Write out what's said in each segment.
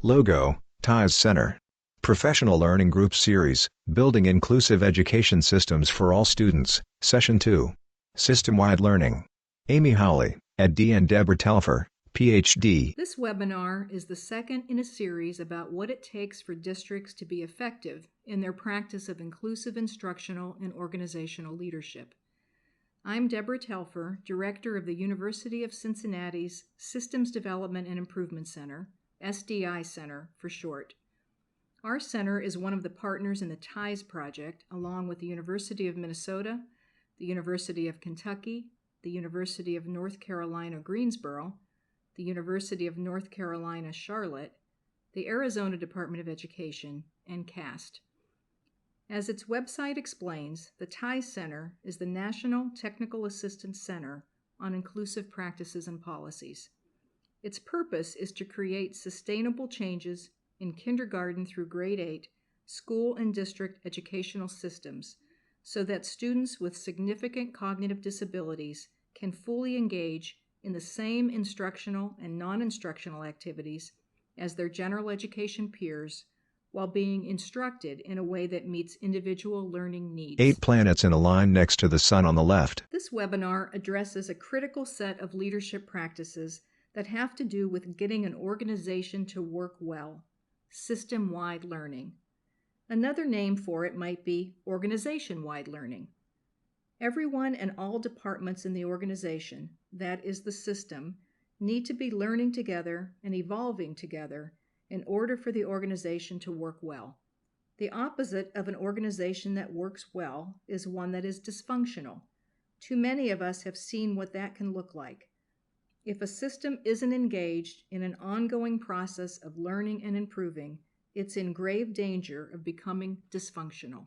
Logo, TIES Center. Professional Learning Group Series, Building Inclusive Education Systems for All Students, Session 2. System-Wide Learning. Amy Howley, Ed.D. and Deborah Telfer, Ph.D. This webinar is the second in a series about what it takes for districts to be effective in their practice of inclusive instructional and organizational leadership. I'm Deborah Telfer, Director of the University of Cincinnati's Systems Development and Improvement Center, SDI Center for short. Our center is one of the partners in the TIES project, along with the University of Minnesota, the University of Kentucky, the University of North Carolina, Greensboro, the University of North Carolina, Charlotte, the Arizona Department of Education, and CAST. As its website explains, the TIES Center is the National Technical Assistance Center on Inclusive Practices and Policies. Its purpose is to create sustainable changes in kindergarten through grade 8 school and district educational systems so that students with significant cognitive disabilities can fully engage in the same instructional and non-instructional activities as their general education peers while being instructed in a way that meets individual learning needs. 8 planets in a line next to the sun on the left. This webinar addresses a critical set of leadership practices that have to do with getting an organization to work well, system-wide learning. Another name for it might be organization-wide learning. Everyone and all departments in the organization, that is the system, need to be learning together and evolving together in order for the organization to work well. The opposite of an organization that works well is one that is dysfunctional. Too many of us have seen what that can look like. If a system isn't engaged in an ongoing process of learning and improving, it's in grave danger of becoming dysfunctional.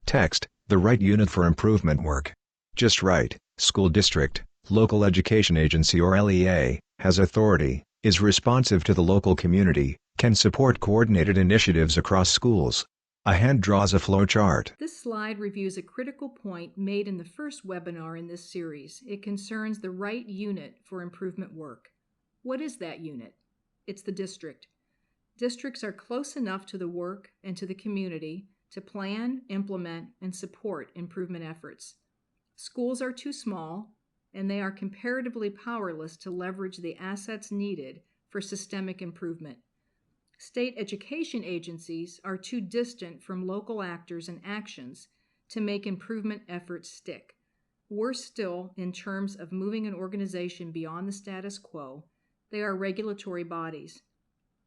Text, the right unit for improvement work. Just right, school district, local education agency or LEA, has authority, is responsive to the local community, can support coordinated initiatives across schools. A hand draws a flowchart. This slide reviews a critical point made in the first webinar in this series. It concerns the right unit for improvement work. What is that unit? It's the district. Districts are close enough to the work and to the community to plan, implement, and support improvement efforts. Schools are too small, and they are comparatively powerless to leverage the assets needed for systemic improvement. State education agencies are too distant from local actors and actions to make improvement efforts stick. Worse still, in terms of moving an organization beyond the status quo, they are regulatory bodies.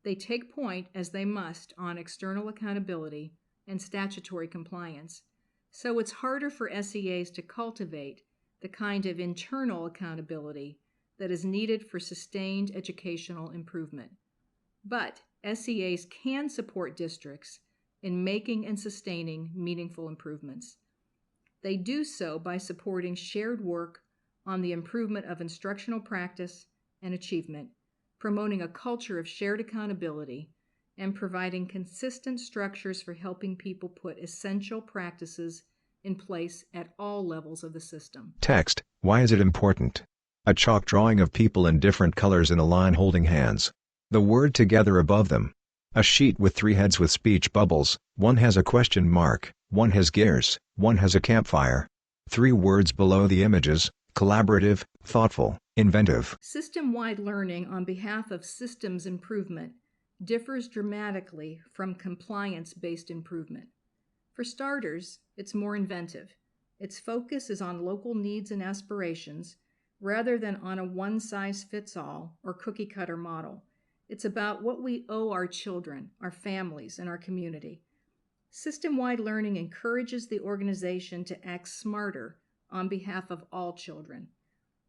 They take point, as they must, on external accountability and statutory compliance. So it's harder for SEAs to cultivate the kind of internal accountability that is needed for sustained educational improvement. But SEAs can support districts in making and sustaining meaningful improvements. They do so by supporting shared work on the improvement of instructional practice and achievement, promoting a culture of shared accountability, and providing consistent structures for helping people put essential practices in place at all levels of the system. Text, why is it important? A chalk drawing of people in different colors in a line holding hands. The word together above them. A sheet with 3 heads with speech bubbles, one has a question mark, one has gears, one has a campfire. 3 words below the images, collaborative, thoughtful, inventive. System-wide learning on behalf of systems improvement differs dramatically from compliance-based improvement. For starters, it's more inventive. Its focus is on local needs and aspirations rather than on a one-size-fits-all or cookie-cutter model. It's about what we owe our children, our families, and our community. System-wide learning encourages the organization to act smarter on behalf of all children.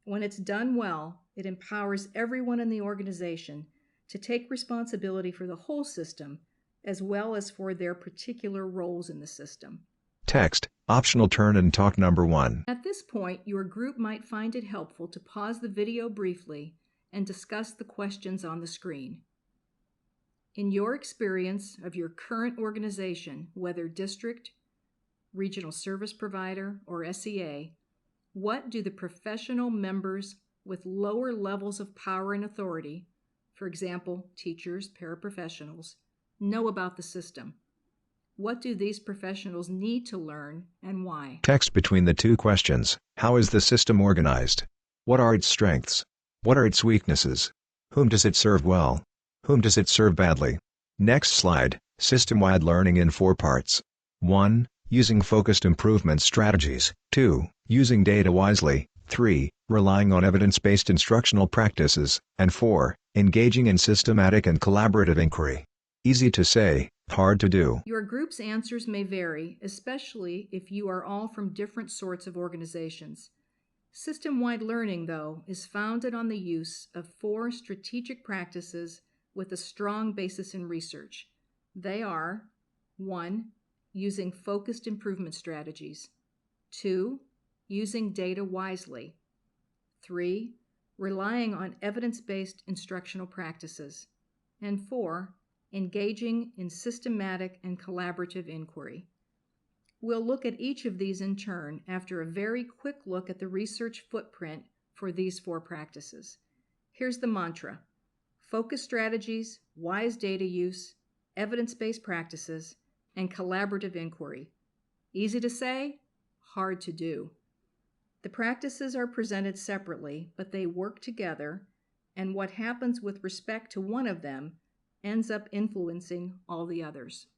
When it's done well, it empowers everyone in the organization to take responsibility for the whole system as well as for their particular roles in the system. Text, optional turn and talk number 1. At this point, your group might find it helpful to pause the video briefly and discuss the questions on the screen. In your experience of your current organization, whether district, regional service provider, or SEA, what do the professional members with lower levels of power and authority, for example, teachers, paraprofessionals, know about the system? What do these professionals need to learn and why? Text between the two questions. How is the system organized? What are its strengths? What are its weaknesses? Whom does it serve well? Whom does it serve badly? Next slide, system-wide learning in 4 parts. 1. Using focused improvement strategies. 2. Using data wisely. 3. Relying on evidence-based instructional practices. And 4. Engaging in systematic and collaborative inquiry. Easy to say, hard to do. Your group's answers may vary, especially if you are all from different sorts of organizations. System-wide learning, though, is founded on the use of 4 strategic practices with a strong basis in research. They are: 1. Using focused improvement strategies. 2. Using data wisely. 3. Relying on evidence-based instructional practices. And 4. Engaging in systematic and collaborative inquiry. We'll look at each of these in turn after a very quick look at the research footprint for these 4 practices. Here's the mantra: focus strategies, wise data use, evidence-based practices, and collaborative inquiry. Easy to say, hard to do. The practices are presented separately, but they work together, and what happens with respect to one of them ends up influencing all the others.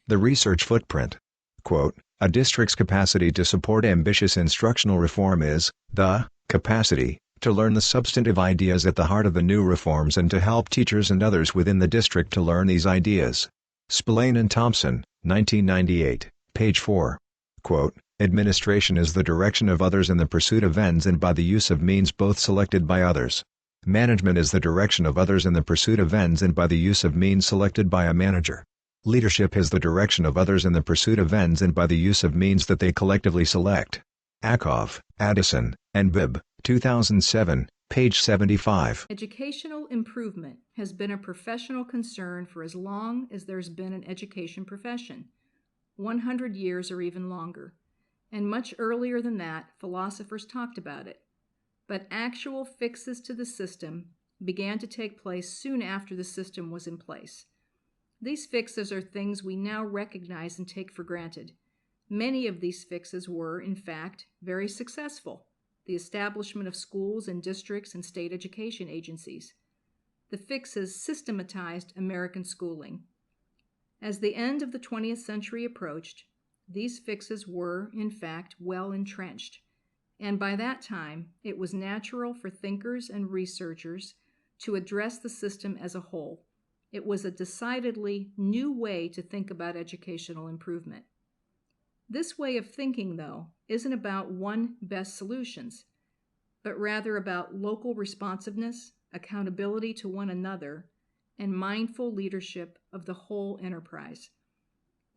The research footprint. Quote, a district's capacity to support ambitious instructional reform is the capacity to learn the substantive ideas at the heart of the new reforms and to help teachers and others within the district to learn these ideas. Spillane Thompson, 1998, page 4. Quote, administration is the direction of others in the pursuit of ends and by the use of means both selected by others. Management is the direction of others in the pursuit of ends and by the use of means selected by a manager. Leadership is the direction of others in the pursuit of ends and by the use of means that they collectively select. Ackoff, Addison, and Bibb, 2007, page 75. Educational improvement has been a professional concern for as long as there's been an education profession, 100 years or even longer. And much earlier than that, philosophers talked about it. But actual fixes to the system began to take place soon after the system was in place. These fixes are things we now recognize and take for granted. Many of these fixes were, in fact, very successful. The establishment of schools and districts and state education agencies. The fixes systematized American schooling. As the end of the 20th century approached, these fixes were, in fact, well entrenched. And by that time, it was natural for thinkers and researchers to address the system as a whole. It was a decidedly new way to think about educational improvement. This way of thinking, though, isn't about one best solutions, but rather about local responsiveness, accountability to one another, and mindful leadership of the whole enterprise.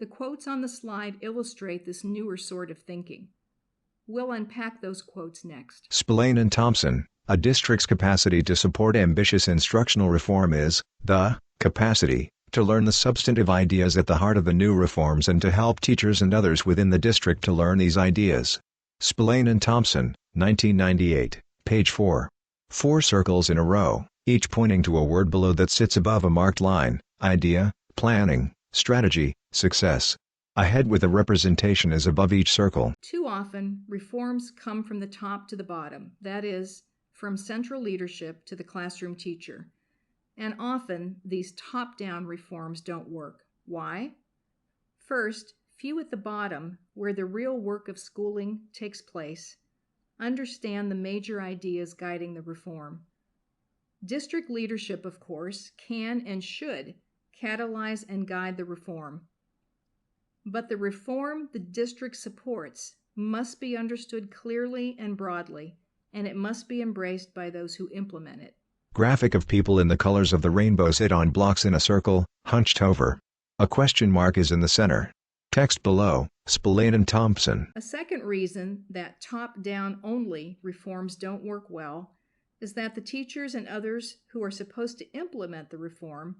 The quotes on the slide illustrate this newer sort of thinking. We'll unpack those quotes next. Spillane Thompson, a district's capacity to support ambitious instructional reform is the capacity to learn the substantive ideas at the heart of the new reforms and to help teachers and others within the district to learn these ideas. Spillane Thompson, 1998, page 4. 4 circles in a row, each pointing to a word below that sits above a marked line: idea, planning, strategy, success. A head with a representation is above each circle. Too often, reforms come from the top to the bottom, that is, from central leadership to the classroom teacher. And often, these top-down reforms don't work. Why? First, few at the bottom, where the real work of schooling takes place, understand the major ideas guiding the reform. District leadership, of course, can and should catalyze and guide the reform. But the reform the district supports must be understood clearly and broadly, and it must be embraced by those who implement it. Graphic of people in the colors of the rainbow sit on blocks in a circle, hunched over. A question mark is in the center. Text below, Spillane Thompson. A second reason that top-down only reforms don't work well is that the teachers and others who are supposed to implement the reform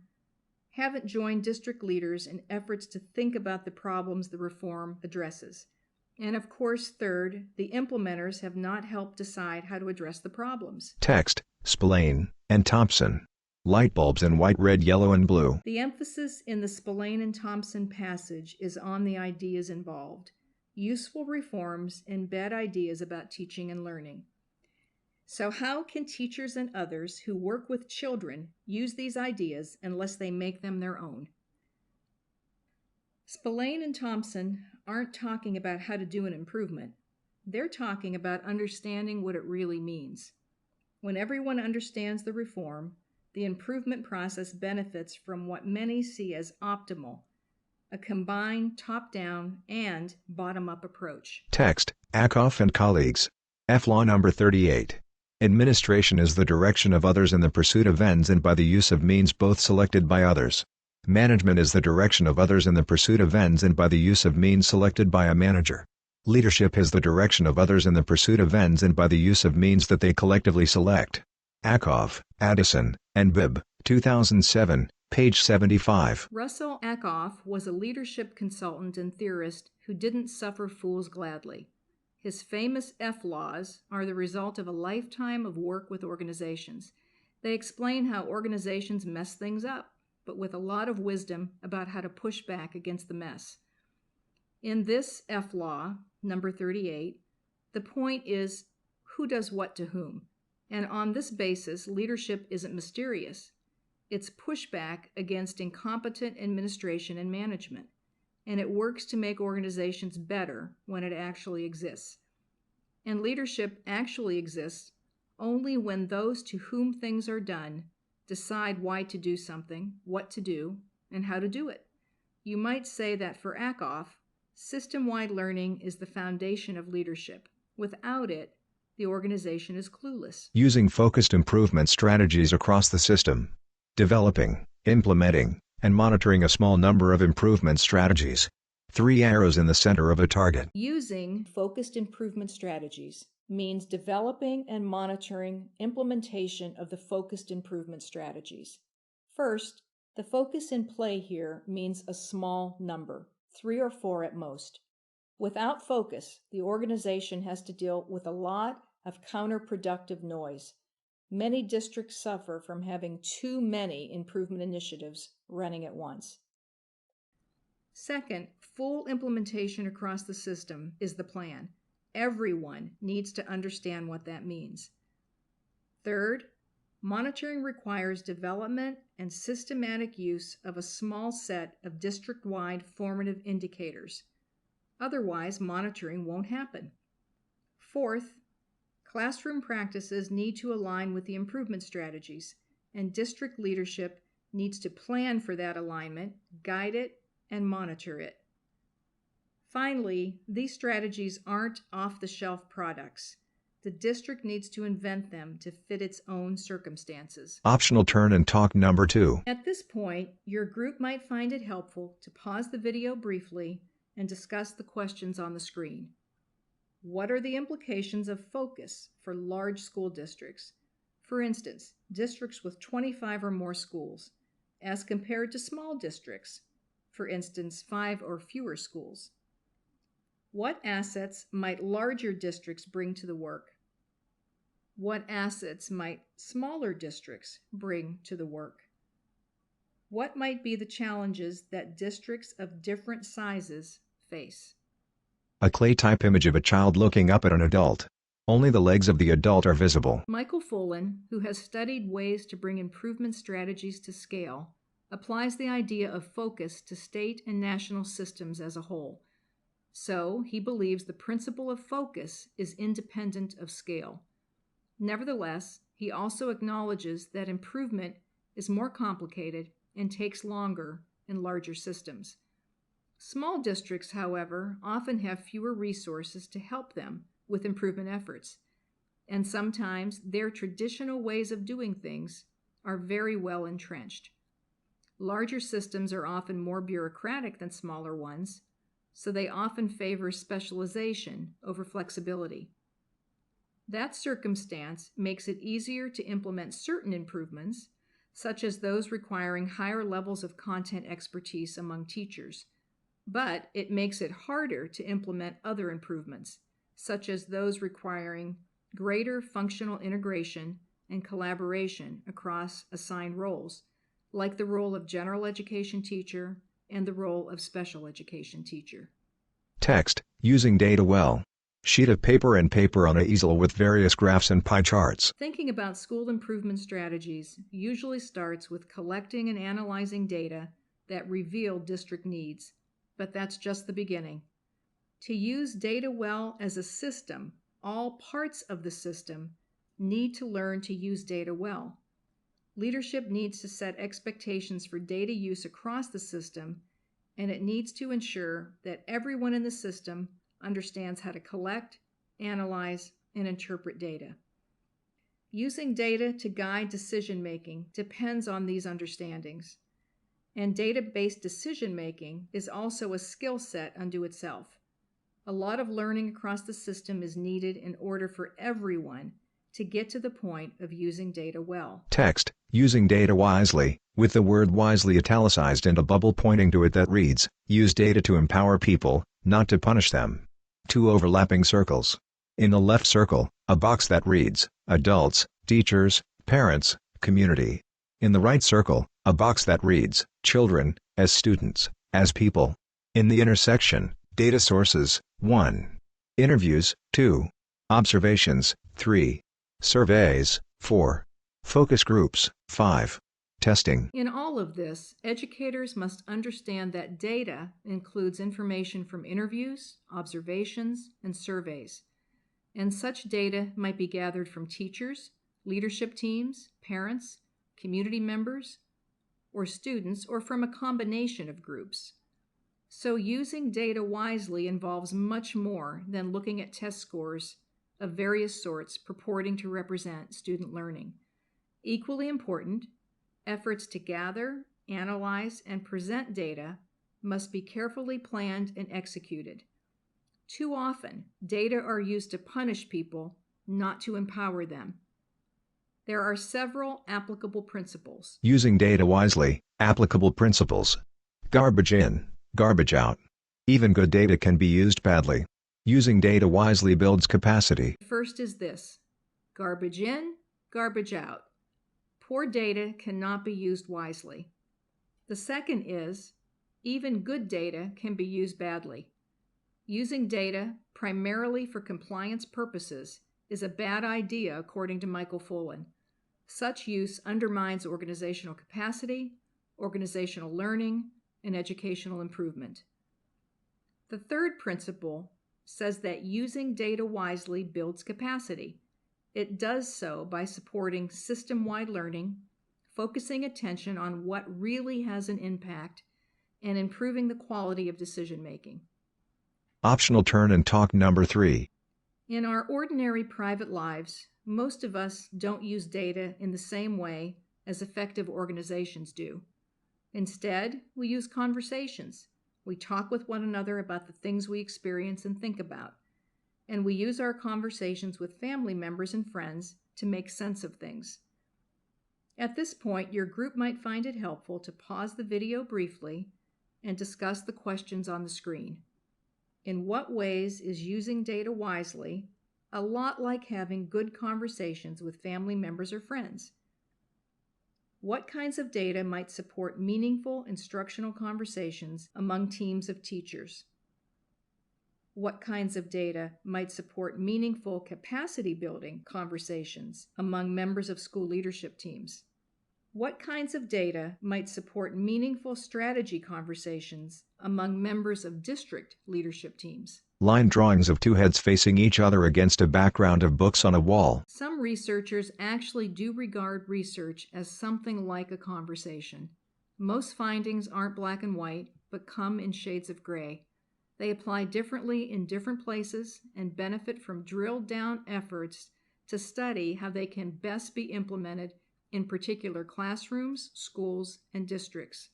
haven't joined district leaders in efforts to think about the problems the reform addresses. And of course, third, the implementers have not helped decide how to address the problems. Text, Spillane and Thompson. Light bulbs in white, red, yellow, and blue. The emphasis in the Spillane and Thompson passage is on the ideas involved. Useful reforms embed ideas about teaching and learning. So how can teachers and others who work with children use these ideas unless they make them their own? Spillane and Thompson aren't talking about how to do an improvement. They're talking about understanding what it really means. When everyone understands the reform, the improvement process benefits from what many see as optimal, a combined top-down and bottom-up approach. Text, Ackoff and colleagues. F-Law number 38. Administration is the direction of others in the pursuit of ends and by the use of means both selected by others. Management is the direction of others in the pursuit of ends and by the use of means selected by a manager. Leadership is the direction of others in the pursuit of ends and by the use of means that they collectively select. Ackoff, Addison, and Bibb, 2007, page 75. Russell Ackoff was a leadership consultant and theorist who didn't suffer fools gladly. His famous F-laws are the result of a lifetime of work with organizations. They explain how organizations mess things up, but with a lot of wisdom about how to push back against the mess. In this F-law, number 38, the point is who does what to whom. And on this basis, leadership isn't mysterious. It's pushback against incompetent administration and management, and it works to make organizations better when it actually exists. And leadership actually exists only when those to whom things are done decide why to do something, what to do, and how to do it. You might say that for Ackoff, system-wide learning is the foundation of leadership. Without it, the organization is clueless. Using focused improvement strategies across the system. Developing, implementing, and monitoring a small number of improvement strategies. 3 arrows in the center of a target. Using focused improvement strategies means developing and monitoring implementation of the focused improvement strategies. First, the focus in play here means a small number, 3 or 4 at most. Without focus, the organization has to deal with a lot of counterproductive noise. Many districts suffer from having too many improvement initiatives running at once. Second, full implementation across the system is the plan. Everyone needs to understand what that means. Third, monitoring requires development and systematic use of a small set of district-wide formative indicators. Otherwise, monitoring won't happen. Fourth, classroom practices need to align with the improvement strategies, and district leadership needs to plan for that alignment, guide it, and monitor it. Finally, these strategies aren't off-the-shelf products. The district needs to invent them to fit its own circumstances. Optional turn and talk number 2. At this point, your group might find it helpful to pause the video briefly and discuss the questions on the screen. What are the implications of focus for large school districts? For instance, districts with 25 or more schools, as compared to small districts, for instance, 5 or fewer schools. What assets might larger districts bring to the work? What assets might smaller districts bring to the work? What might be the challenges that districts of different sizes face? A clay-type image of a child looking up at an adult. Only the legs of the adult are visible. Michael Folan, who has studied ways to bring improvement strategies to scale, applies the idea of focus to state and national systems as a whole. So, he believes the principle of focus is independent of scale. Nevertheless, he also acknowledges that improvement is more complicated and takes longer in larger systems. Small districts, however, often have fewer resources to help them with improvement efforts, and sometimes their traditional ways of doing things are very well entrenched. Larger systems are often more bureaucratic than smaller ones, so they often favor specialization over flexibility. That circumstance makes it easier to implement certain improvements, such as those requiring higher levels of content expertise among teachers, but it makes it harder to implement other improvements, such as those requiring greater functional integration and collaboration across assigned roles, like the role of general education teacher and the role of special education teacher. Text, using data well. Sheet of paper and paper on a easel with various graphs and pie charts. Thinking about school improvement strategies usually starts with collecting and analyzing data that reveal district needs, but that's just the beginning. To use data well as a system, all parts of the system need to learn to use data well. Leadership needs to set expectations for data use across the system, and it needs to ensure that everyone in the system understands how to collect, analyze, and interpret data. Using data to guide decision-making depends on these understandings, and data-based decision-making is also a skill set unto itself. A lot of learning across the system is needed in order for everyone to get to the point of using data well. Text, using data wisely, with the word wisely italicized and a bubble pointing to it that reads, use data to empower people, not to punish them. 2 overlapping circles. In the left circle, a box that reads, adults, teachers, parents, community. In the right circle, a box that reads, children, as students, as people. In the intersection, data sources, 1. Interviews, 2. Observations, 3. Surveys, 4. Focus groups, 5. Testing. In all of this, educators must understand that data includes information from interviews, observations, and surveys. And such data might be gathered from teachers, leadership teams, parents, community members, or students, or from a combination of groups. So using data wisely involves much more than looking at test scores of various sorts purporting to represent student learning. Equally important, efforts to gather, analyze, and present data must be carefully planned and executed. Too often, data are used to punish people, not to empower them. There are several applicable principles. Using data wisely, applicable principles. Garbage in, garbage out. Even good data can be used badly. Using data wisely builds capacity. First is this: garbage in, garbage out. Poor data cannot be used wisely. The second is, even good data can be used badly. Using data primarily for compliance purposes is a bad idea, according to Michael Fullen. Such use undermines organizational capacity, organizational learning, and educational improvement. The third principle says that using data wisely builds capacity. It does so by supporting system-wide learning, focusing attention on what really has an impact, and improving the quality of decision-making. Optional turn and talk number 3. In our ordinary private lives, most of us don't use data in the same way as effective organizations do. Instead, we use conversations. We talk with one another about the things we experience and think about. And we use our conversations with family members and friends to make sense of things. At this point, your group might find it helpful to pause the video briefly and discuss the questions on the screen. In what ways is using data wisely a lot like having good conversations with family members or friends? What kinds of data might support meaningful instructional conversations among teams of teachers? What kinds of data might support meaningful capacity-building conversations among members of school leadership teams? What kinds of data might support meaningful strategy conversations among members of district leadership teams? Line drawings of 2 heads facing each other against a background of books on a wall. Some researchers actually do regard research as something like a conversation. Most findings aren't black and white, but come in shades of gray. They apply differently in different places and benefit from drilled-down efforts to study how they can best be implemented in particular classrooms, schools, and districts.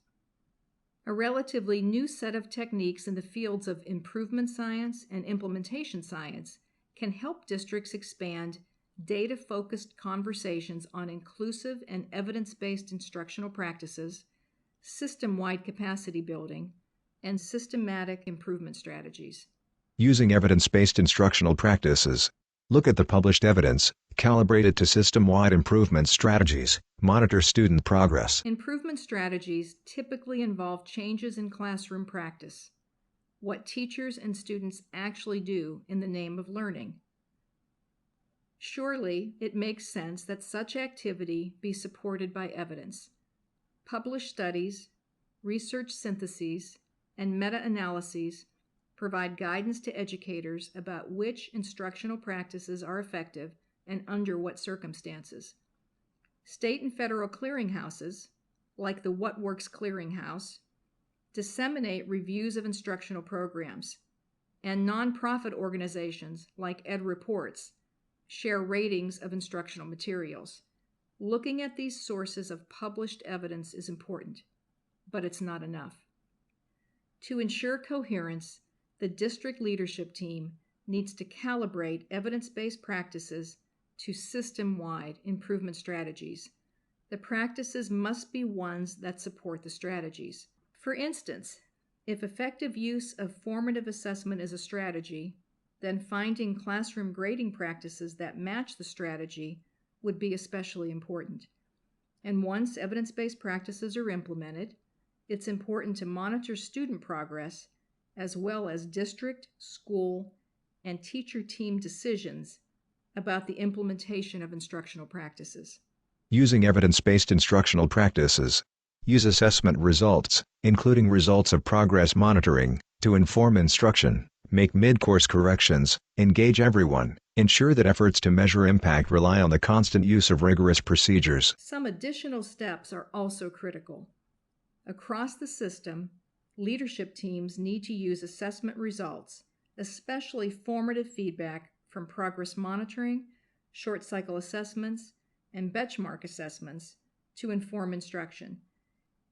A relatively new set of techniques in the fields of improvement science and implementation science can help districts expand data-focused conversations on inclusive and evidence-based instructional practices, system-wide capacity building, and systematic improvement strategies. Using evidence-based instructional practices. Look at the published evidence, Calibrate it to system-wide improvement strategies. Monitor student progress. Improvement strategies typically involve changes in classroom practice, what teachers and students actually do in the name of learning. Surely, it makes sense that such activity be supported by evidence. Published studies, research syntheses, and meta-analyses provide guidance to educators about which instructional practices are effective and under what circumstances. State and federal clearinghouses, like the What Works Clearinghouse, disseminate reviews of instructional programs, and nonprofit organizations like EdReports share ratings of instructional materials. Looking at these sources of published evidence is important, but it's not enough. To ensure coherence, the district leadership team needs to calibrate evidence-based practices to system-wide improvement strategies. The practices must be ones that support the strategies. For instance, if effective use of formative assessment is a strategy, then finding classroom grading practices that match the strategy would be especially important. And once evidence-based practices are implemented, it's important to monitor student progress as well as district, school, and teacher team decisions about the implementation of instructional practices. Using evidence-based instructional practices. Use assessment results, including results of progress monitoring, to inform instruction. Make mid-course corrections, engage everyone, ensure that efforts to measure impact rely on the constant use of rigorous procedures. Some additional steps are also critical. Across the system, leadership teams need to use assessment results, especially formative feedback from progress monitoring, short cycle assessments, and benchmark assessments to inform instruction.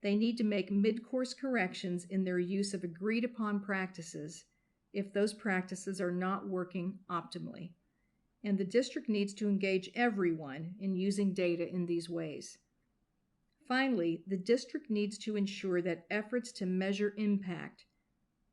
They need to make mid-course corrections in their use of agreed-upon practices if those practices are not working optimally. And the district needs to engage everyone in using data in these ways. Finally, the district needs to ensure that efforts to measure impact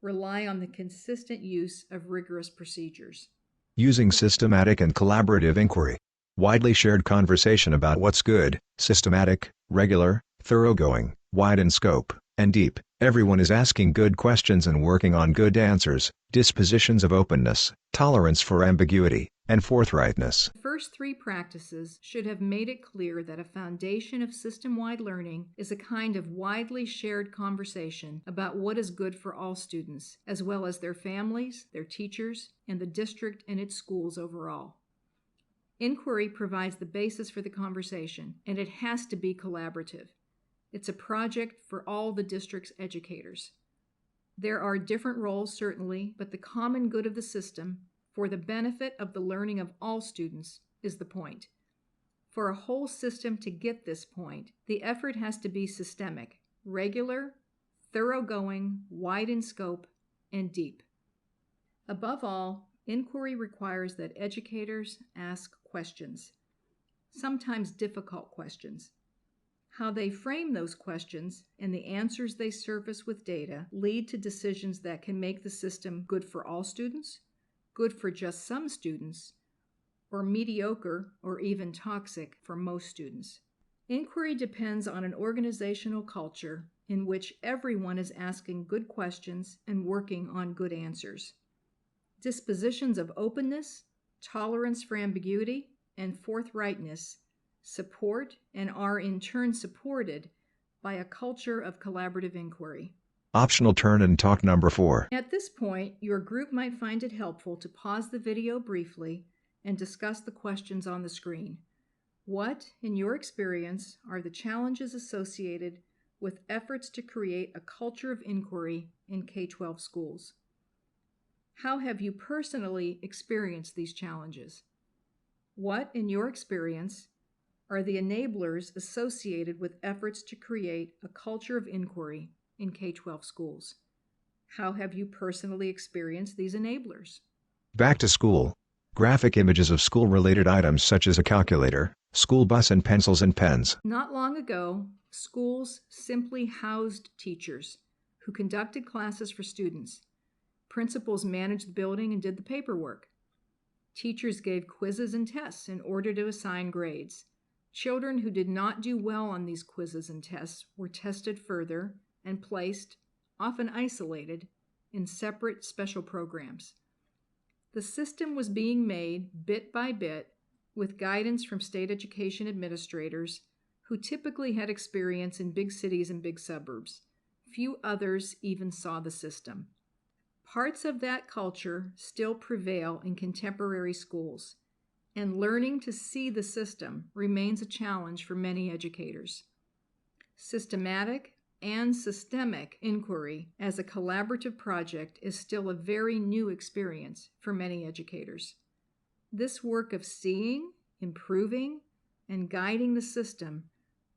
rely on the consistent use of rigorous procedures. Using systematic and collaborative inquiry. Widely shared conversation about what's good, systematic, regular, thoroughgoing, wide in scope, and deep. Everyone is asking good questions and working on good answers. Dispositions of openness, tolerance for ambiguity, and forthrightness. The first three practices should have made it clear that a foundation of system-wide learning is a kind of widely shared conversation about what is good for all students, as well as their families, their teachers, and the district and its schools overall. Inquiry provides the basis for the conversation, and it has to be collaborative. It's a project for all the district's educators. There are different roles, certainly, but the common good of the system, for the benefit of the learning of all students, is the point. For a whole system to get this point, the effort has to be systemic, regular, thoroughgoing, wide in scope, and deep. Above all, inquiry requires that educators ask questions, sometimes difficult questions. How they frame those questions and the answers they surface with data lead to decisions that can make the system good for all students, good for just some students, or mediocre or even toxic for most students. Inquiry depends on an organizational culture in which everyone is asking good questions and working on good answers. Dispositions of openness, tolerance for ambiguity, and forthrightness support and are in turn supported by a culture of collaborative inquiry. Optional turn and talk number 4. At this point, your group might find it helpful to pause the video briefly and discuss the questions on the screen. What, in your experience, are the challenges associated with efforts to create a culture of inquiry in K-12 schools? How have you personally experienced these challenges? What, in your experience, are the enablers associated with efforts to create a culture of inquiry in K-12 schools? How have you personally experienced these enablers? Back to school. Graphic images of school-related items such as a calculator, school bus and pencils and pens. Not long ago, schools simply housed teachers who conducted classes for students. Principals managed the building and did the paperwork. Teachers gave quizzes and tests in order to assign grades. Children who did not do well on these quizzes and tests were tested further and placed, often isolated, in separate special programs. The system was being made bit by bit with guidance from state education administrators who typically had experience in big cities and big suburbs. Few others even saw the system. Parts of that culture still prevail in contemporary schools, and learning to see the system remains a challenge for many educators. Systematic and systemic inquiry as a collaborative project is still a very new experience for many educators. This work of seeing, improving, and guiding the system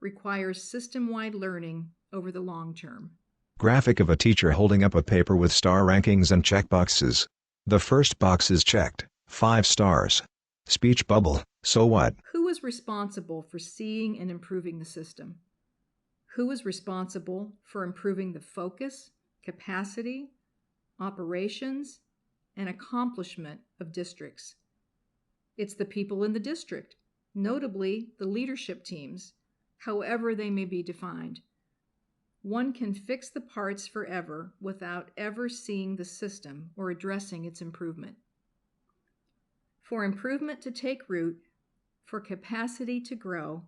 requires system-wide learning over the long term. Graphic of a teacher holding up a paper with star rankings and checkboxes. The first box is checked, 5 stars. Speech bubble, so what? Who is responsible for seeing and improving the system? Who is responsible for improving the focus, capacity, operations, and accomplishment of districts? It's the people in the district, notably the leadership teams, however they may be defined. One can fix the parts forever without ever seeing the system or addressing its improvement. For improvement to take root, for capacity to grow,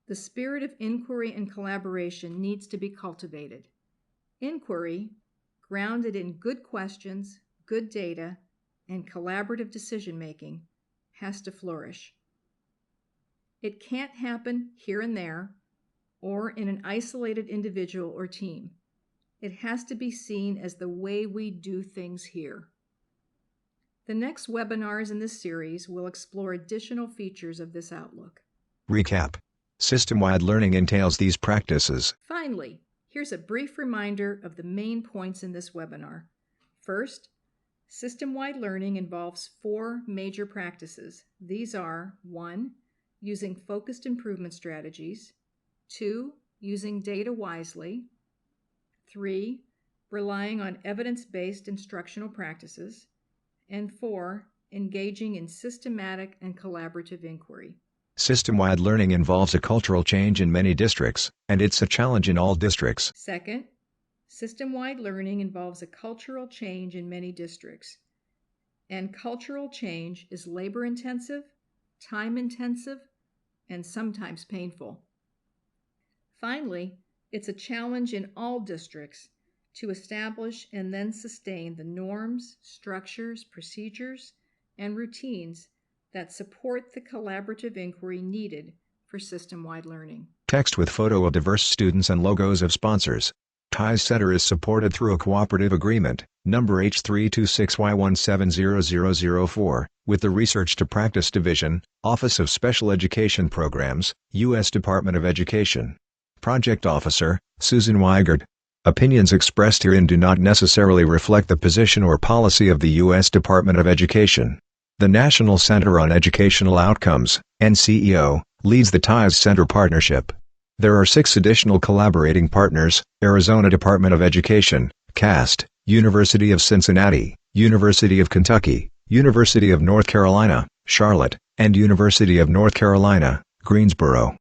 the spirit of inquiry and collaboration needs to be cultivated. Inquiry, grounded in good questions, good data, and collaborative decision-making, has to flourish. It can't happen here and there, or in an isolated individual or team. It has to be seen as the way we do things here. The next webinars in this series will explore additional features of this outlook. Recap. System-wide learning entails these practices. Finally, here's a brief reminder of the main points in this webinar. First, system-wide learning involves 4 major practices. These are 1. Using focused improvement strategies. 2. Using data wisely. 3. Relying on evidence-based instructional practices. And 4. Engaging in systematic and collaborative inquiry. System-wide learning involves a cultural change in many districts, and it's a challenge in all districts. Second, system-wide learning involves a cultural change in many districts. And cultural change is labor-intensive, time-intensive, and sometimes painful. Finally, it's a challenge in all districts to establish and then sustain the norms, structures, procedures, and routines that support the collaborative inquiry needed for system-wide learning. Text with photo of diverse students and logos of sponsors. TIES Center is supported through a cooperative agreement, number H326Y170004, with the Research to Practice Division, Office of Special Education Programs, U.S. Department of Education. Project Officer, Susan Weigert. Opinions expressed herein do not necessarily reflect the position or policy of the U.S. Department of Education. The National Center on Educational Outcomes, NCEO, leads the TIES Center partnership. There are 6 additional collaborating partners: Arizona Department of Education, CAST, University of Cincinnati, University of Kentucky, University of North Carolina, Charlotte, and University of North Carolina, Greensboro.